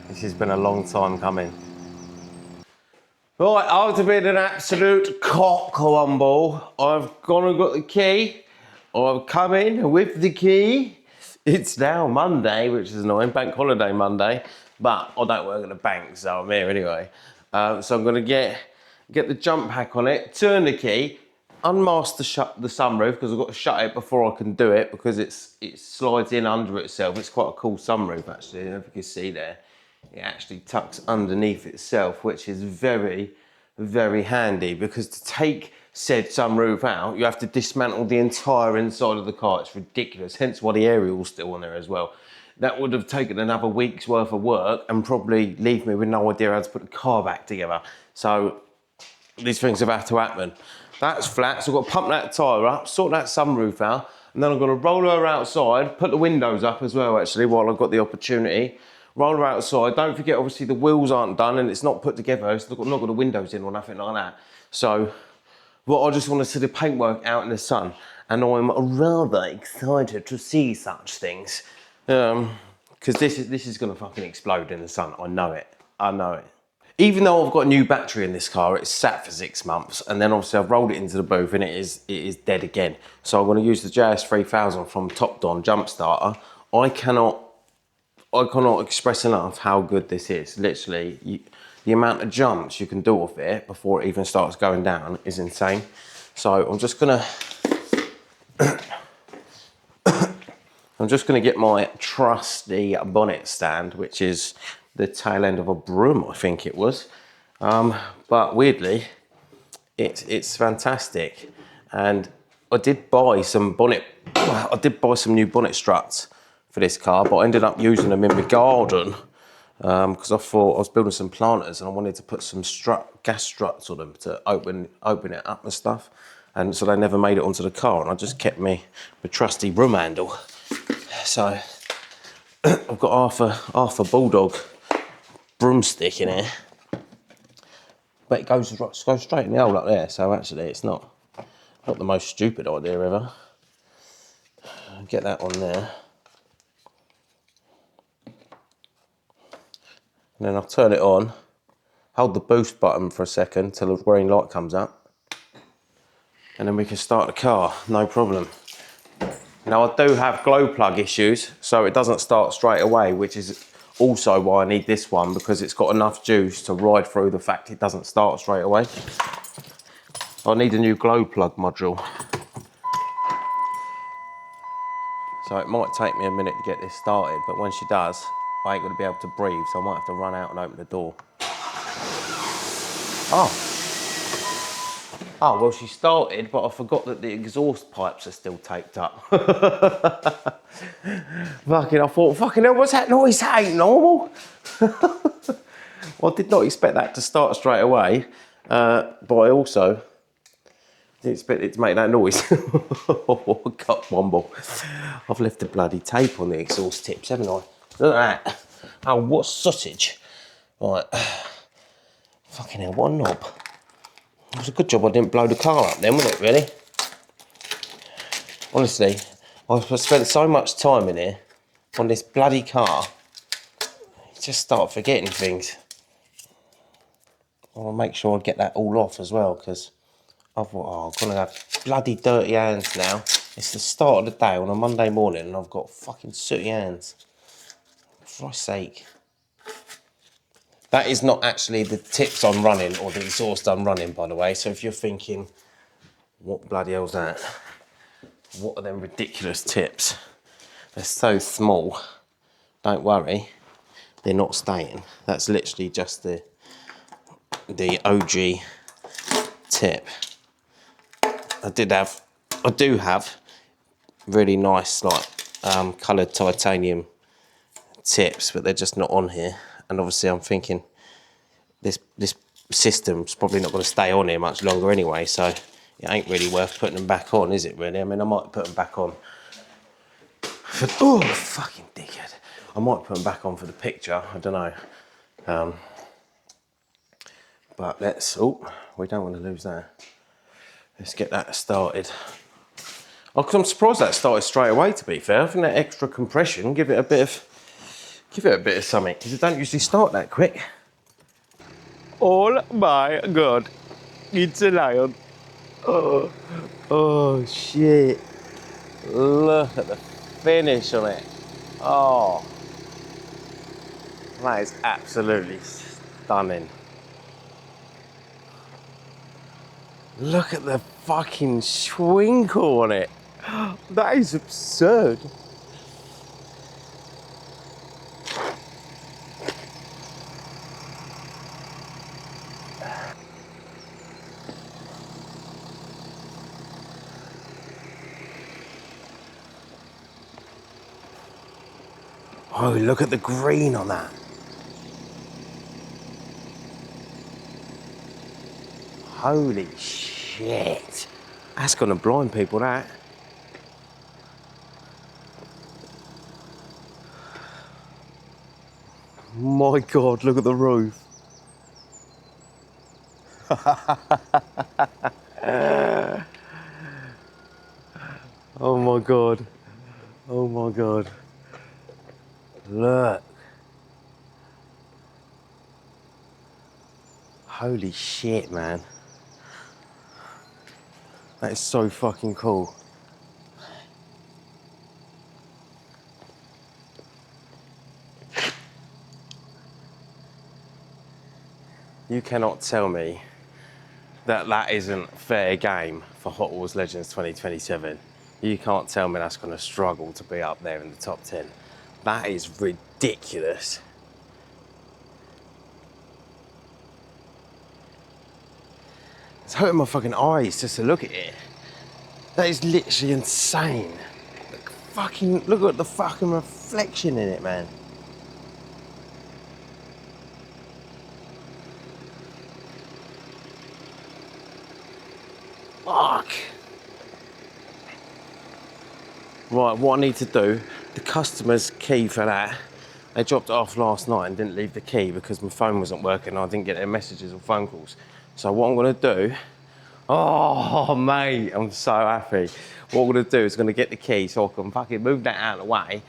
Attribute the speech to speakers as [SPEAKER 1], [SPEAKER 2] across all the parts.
[SPEAKER 1] This has been a long time coming. Right, after being an absolute cock humble, I've gone and got the key. I've come in with the key. It's now Monday, which is annoying, bank holiday Monday, but I don't work at the bank, so I'm here anyway. So I'm gonna get the jump pack on it, turn the key, unmask the sunroof, because I've got to shut it before I can do it, because it slides in under itself. It's quite a cool sunroof actually, I don't know if you can see there. It actually tucks underneath itself, which is very, very handy, because to take said sunroof out, you have to dismantle the entire inside of the car. It's ridiculous, hence why the aerial's still on there as well. That would have taken another week's worth of work and probably leave me with no idea how to put the car back together. So these things have had to happen. That's flat, so I've got to pump that tyre up, sort that sunroof out, and then I'm going to roll her outside, put the windows up as well actually while I've got the opportunity. Roll her outside. Don't forget, obviously, the wheels aren't done and it's not put together. So I've not got the windows in or nothing like that. So, I just want to see the paintwork out in the sun. And I'm rather excited to see such things. Because this is going to fucking explode in the sun. I know it. I know it. Even though I've got a new battery in this car, it's sat for 6 months. And then obviously I've rolled it into the booth and it is dead again. So I'm going to use the JS3000 from Top Don Jump Starter. I cannot express enough how good this is. Literally, the amount of jumps you can do off it before it even starts going down is insane. So I'm just gonna get my trusty bonnet stand, which is the tail end of a broom, I think it was. But weirdly, it's fantastic. And I did buy some new bonnet struts for this car, but I ended up using them in my garden because I thought I was building some planters and I wanted to put some gas struts on them to open it up and stuff. And so they never made it onto the car, and I just kept my trusty broom handle. So I've got half a bulldog broomstick in here, but it goes straight in the hole up there. So actually, it's not the most stupid idea ever. Get that on there. And then I'll turn it on, hold the boost button for a second till the green light comes up, and then we can start the car, no problem. Now I do have glow plug issues, so it doesn't start straight away, which is also why I need this one, because it's got enough juice to ride through the fact it doesn't start straight away. I need a new glow plug module. So it might take me a minute to get this started, but when she does, I ain't gonna be able to breathe, so I might have to run out and open the door. Oh, well, she started, but I forgot that the exhaust pipes are still taped up. I thought, fucking hell, what's that noise? That ain't normal. Well, I did not expect that to start straight away, but I also didn't expect it to make that noise. Cut womble. I've left the bloody tape on the exhaust tips, haven't I? Look at that. Oh, what sausage. Right. Fucking hell, what a knob. It was a good job I didn't blow the car up then, wasn't it, really? Honestly, I've spent so much time in here on this bloody car. You just start forgetting things. I want to make sure I get that all off as well, because I thought, oh, I'm going to have bloody dirty hands now. It's the start of the day on a Monday morning and I've got fucking sooty hands. For Christ's sake. That is not actually the tips I'm running or the exhaust I'm running, by the way. So if you're thinking, what bloody hell's that? What are them ridiculous tips? They're so small. Don't worry, they're not staying. That's literally just the OG tip. I do have really nice, like, coloured titanium tips, but they're just not on here. And obviously I'm thinking this system's probably not going to stay on here much longer anyway, so it ain't really worth putting them back on, is it really? I mean, I might put them back on for, oh, fucking dickhead. I might put them back on for the picture, I don't know. But let's, oh, we don't want to lose that. Let's get that started. Oh, because I'm surprised that started straight away, to be fair. I think that extra compression give it a bit Give it a bit of something, because it don't usually start that quick. Oh my God, it's a lion. Oh, oh shit. Look at the finish on it. Oh, that is absolutely stunning. Look at the fucking twinkle on it. That is absurd. Oh, look at the green on that. Holy shit. That's gonna blind people, that. My God, look at the roof. Oh my God. Oh my God. Look. Holy shit, man. That is so fucking cool. You cannot tell me that that isn't fair game for Hot Wheels Legends 2027. You can't tell me that's gonna struggle to be up there in the top 10. That is ridiculous. It's hurting my fucking eyes just to look at it. That is literally insane. Look at the fucking reflection in it, man. Fuck. Right, what I need to do, the customer's key for that, they dropped it off last night and didn't leave the key because my phone wasn't working and I didn't get their messages or phone calls. So what I'm gonna do, oh mate, I'm so happy. What I'm gonna do is gonna get the key so I can fucking move that out of the way,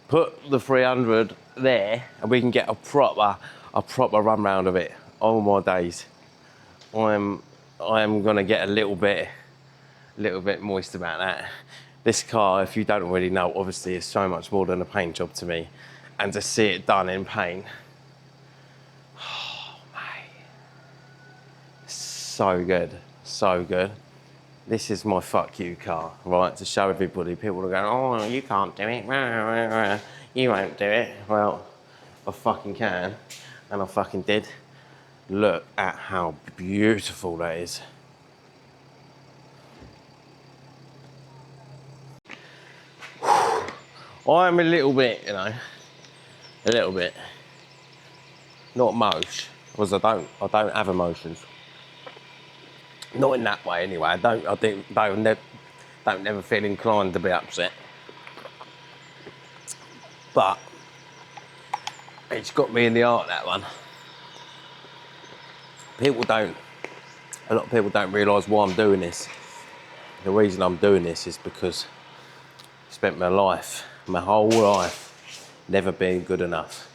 [SPEAKER 1] put the 300 there, and we can get a proper run round of it. Oh my days. I am gonna get a little bit moist about that. This car, if you don't already know, obviously is so much more than a paint job to me. And to see it done in paint, oh mate, so good, so good. This is my fuck you car, right? To show everybody, people are going, oh, you can't do it, you won't do it. Well, I fucking can, and I fucking did. Look at how beautiful that is. I'm a little bit, you know, a little bit, not much, because I don't have emotions. Not in that way, anyway. I don't never feel inclined to be upset. But it's got me in the art, that one. A lot of people don't realise why I'm doing this. The reason I'm doing this is because I spent my whole life, never being good enough.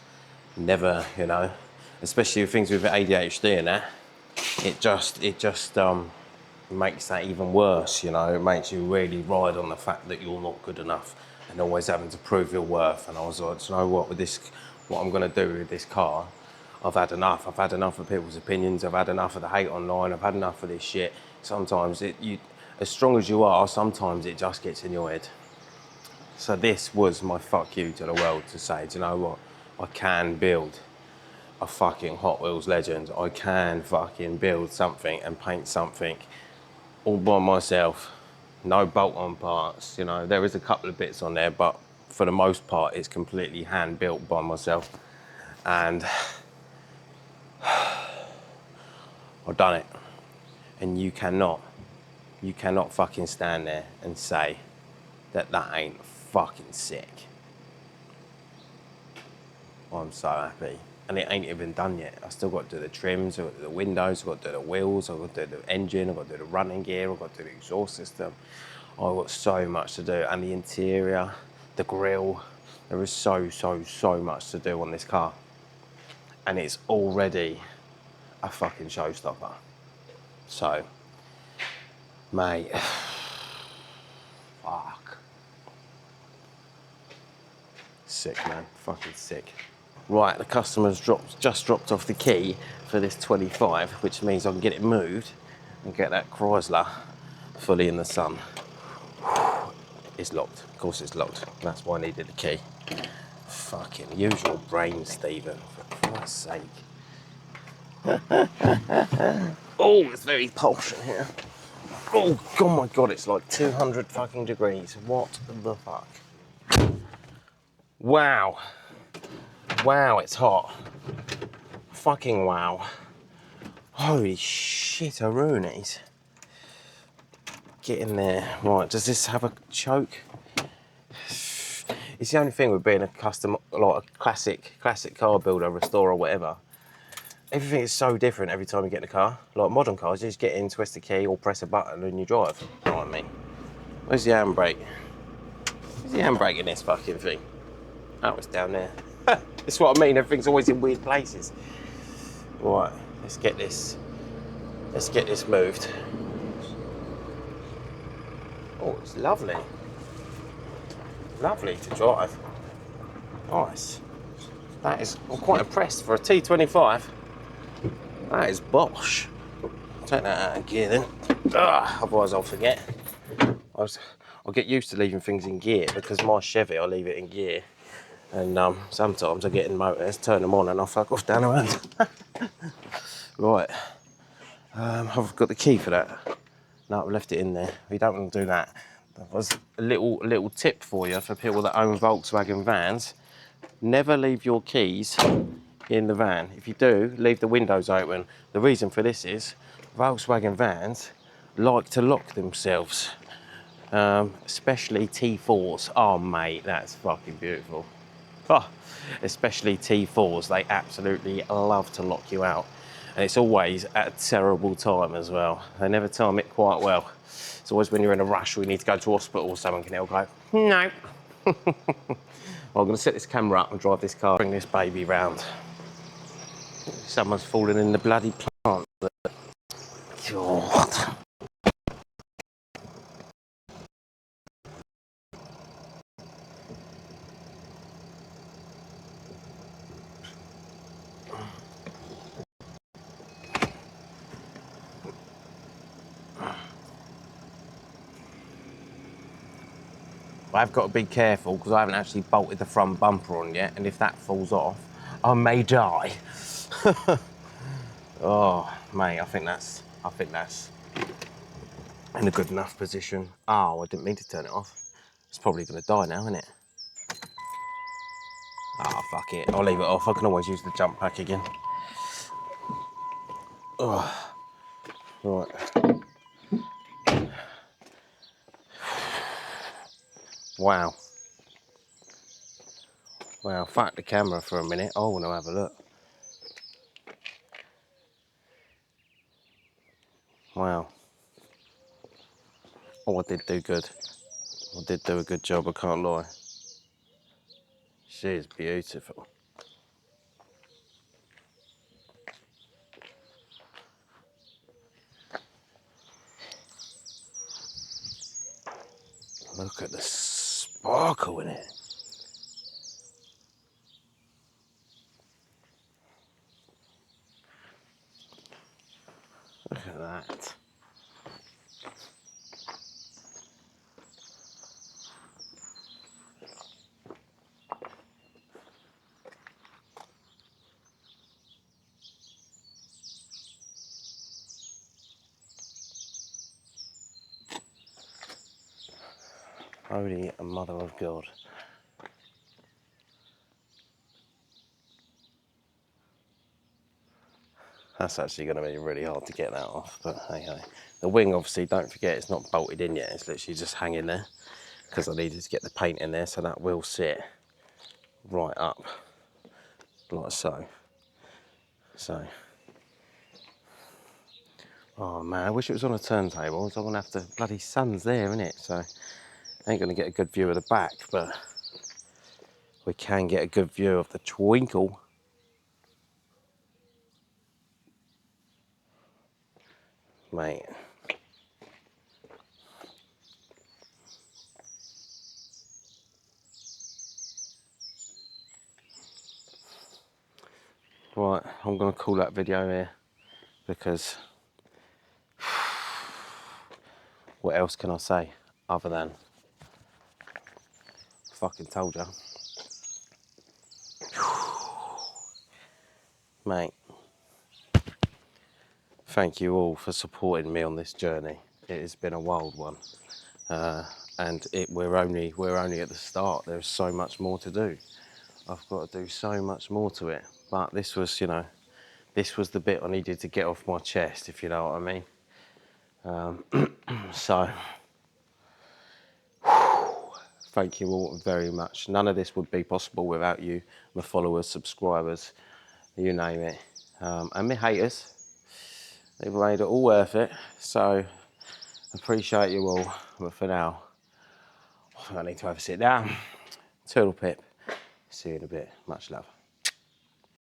[SPEAKER 1] Never, you know, especially with things with ADHD and that, it just makes that even worse, you know. It makes you really ride on the fact that you're not good enough and always having to prove your worth. And I was like, you know what, what I'm gonna do with this car, I've had enough. I've had enough of people's opinions. I've had enough of the hate online. I've had enough of this shit. Sometimes as strong as you are, sometimes it just gets in your head. So this was my fuck you to the world, to say, do you know what? I can build a fucking Hot Wheels Legend. I can fucking build something and paint something all by myself. No bolt-on parts, you know. There is a couple of bits on there, but for the most part, it's completely hand-built by myself. And I've done it. And you cannot fucking stand there and say that ain't fucking sick. I'm so happy. And it ain't even done yet. I still got to do the trims, I've got to do the windows, I've got to do the wheels, I've got to do the engine, I've got to do the running gear, I've got to do the exhaust system. I've got so much to do. And the interior, the grille, There is so much to do on this car. And it's already a fucking showstopper. So, mate, fuck. Sick, man, fucking sick. Right, the customer's just dropped off the key for this 25, which means I can get it moved and get that Chrysler fully in the sun. It's locked, of course it's locked. That's why I needed the key. Fucking use your brain, Stephen, for Christ's sake. Oh, it's very posh in here. Oh my god, it's like 200 fucking degrees. What the fuck? Wow. Wow, it's hot. Fucking wow. Holy shit, Aroonies. Get in there. Right, does this have a choke? It's the only thing with being a custom, like a classic car builder, restorer, whatever. Everything is so different every time you get in a car. Like modern cars, you just get in, twist the key, or press a button and you drive. You know what I mean? Where's the handbrake? Where's the handbrake in this fucking thing? Oh, it's down there. That's what I mean, everything's always in weird places. Right, let's get this moved. Oh, it's lovely. Lovely to drive. Nice. That is, I'm quite impressed for a T25. That is bosh. Take that out of gear then. Otherwise I'll forget. I'll get used to leaving things in gear because my Chevy, I leave it in gear. And sometimes I get in motors, turn them on and I fuck off down the road. Right. I've got the key for that. No, I've left it in there. We don't want to do that. That was a little tip for you for people that own Volkswagen vans. Never leave your keys in the van. If you do, leave the windows open. The reason for this is Volkswagen vans like to lock themselves, especially T4s. Oh mate, that's fucking beautiful. Oh, especially T4s, they absolutely love to lock you out. And it's always at a terrible time as well. They never time it quite well. It's always when you're in a rush or you need to go to hospital, someone can help go, no. Well, I'm gonna set this camera up and drive this car, bring this baby round. Someone's fallen in the bloody plant. God. I've got to be careful because I haven't actually bolted the front bumper on yet, and if that falls off, I may die. Oh, mate, I think that's in a good enough position. Oh, I didn't mean to turn it off. It's probably going to die now, isn't it? Ah, oh, fuck it. I'll leave it off. I can always use the jump pack again. Oh, right. Wow. Wow, fuck the camera for a minute. I want to have a look. Wow. Oh, I did do good. I did do a good job, I can't lie. She is beautiful. Look at the sparkle in it. Look at that. Holy mother of God. That's actually going to be really hard to get that off, but hey ho. The wing, obviously, don't forget, it's not bolted in yet. It's literally just hanging there because I needed to get the paint in there, so that will sit right up like so. So, oh man, I wish it was on a turntable. So I'm going to have to, bloody sun's there, isn't it? So I ain't going to get a good view of the back, but we can get a good view of the twinkle. Mate. Right, I'm going to call that video here because what else can I say other than fucking told you. Mate, thank you all for supporting me on this journey. It has been a wild one, and we're only at the start. There's so much more to do. I've got to do so much more to it. But this was, you know, this was the bit I needed to get off my chest, if you know what I mean. So, thank you all very much. None of this would be possible without you, my followers, subscribers, you name it, and my haters. They've made it all worth it. So, appreciate you all. But for now, I think I need to have a sit down. Toodle pip. See you in a bit. Much love.